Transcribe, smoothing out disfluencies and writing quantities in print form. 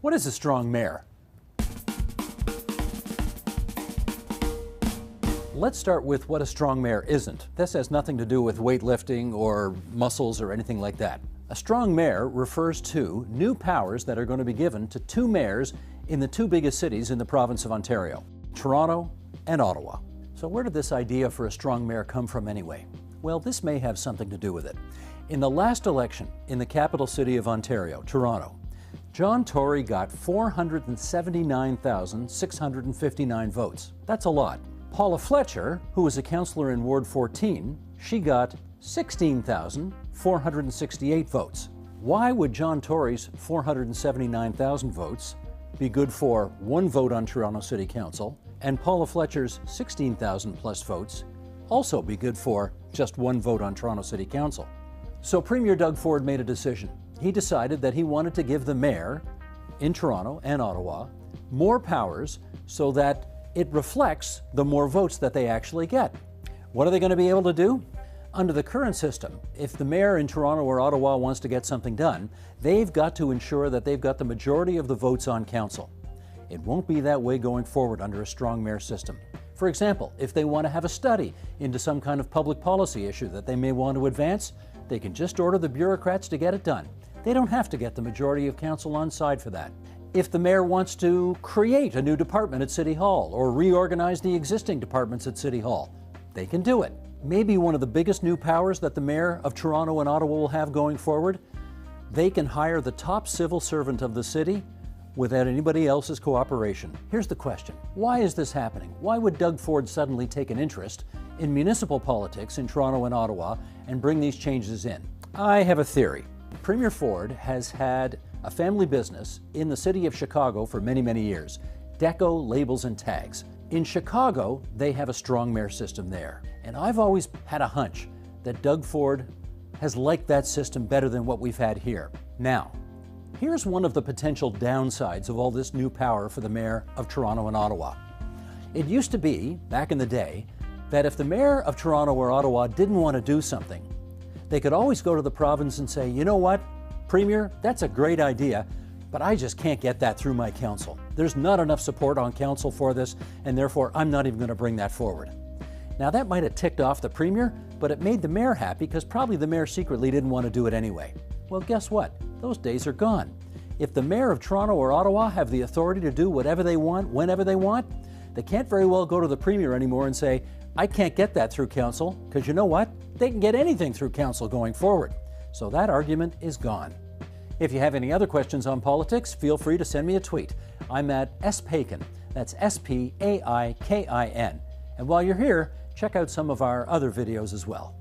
What is a strong mayor? Let's start with what a strong mayor isn't. This has nothing to do with weightlifting or muscles or anything like that. A strong mayor refers to new powers that are going to be given to two mayors in the two biggest cities in the province of Ontario, Toronto and Ottawa. So where did this idea for a strong mayor come from anyway? Well, this may have something to do with it. In the last election in the capital city of Ontario, Toronto, John Tory got 479,659 votes. That's a lot. Paula Fletcher, who was a councillor in Ward 14, she got 16,468 votes. Why would John Tory's 479,000 votes be good for one vote on Toronto City Council, and Paula Fletcher's 16,000 plus votes also be good for just one vote on Toronto City Council? So Premier Doug Ford made a decision. He decided that he wanted to give the mayor in Toronto and Ottawa more powers so that it reflects the more votes that they actually get. What are they going to be able to do? Under the current system, if the mayor in Toronto or Ottawa wants to get something done, they've got to ensure that they've got the majority of the votes on council. It won't be that way going forward under a strong mayor system. For example, if they want to have a study into some kind of public policy issue that they may want to advance, they can just order the bureaucrats to get it done. They don't have to get the majority of council on side for that. If the mayor wants to create a new department at City Hall or reorganize the existing departments at City Hall, they can do it. Maybe one of the biggest new powers that the mayor of Toronto and Ottawa will have going forward, they can hire the top civil servant of the city without anybody else's cooperation. Here's the question. Why is this happening? Why would Doug Ford suddenly take an interest in municipal politics in Toronto and Ottawa and bring these changes in? I have a theory. Premier Ford has had a family business in the city of Chicago for many, many years, Deco Labels and Tags. In Chicago, they have a strong mayor system there. And I've always had a hunch that Doug Ford has liked that system better than what we've had here. Now, here's one of the potential downsides of all this new power for the mayor of Toronto and Ottawa. It used to be, back in the day, that if the mayor of Toronto or Ottawa didn't want to do something, they could always go to the province and say, you know what, Premier, that's a great idea, but I just can't get that through my council. There's not enough support on council for this, and therefore I'm not even going to bring that forward. Now that might have ticked off the Premier, but it made the mayor happy because probably the mayor secretly didn't want to do it anyway. Well, guess what? Those days are gone. If the mayor of Toronto or Ottawa have the authority to do whatever they want, whenever they want, they can't very well go to the Premier anymore and say, I can't get that through council, because you know what? They can get anything through council going forward. So that argument is gone. If you have any other questions on politics, feel free to send me a tweet. I'm at spaikin, that's S-P-A-I-K-I-N. And while you're here, check out some of our other videos as well.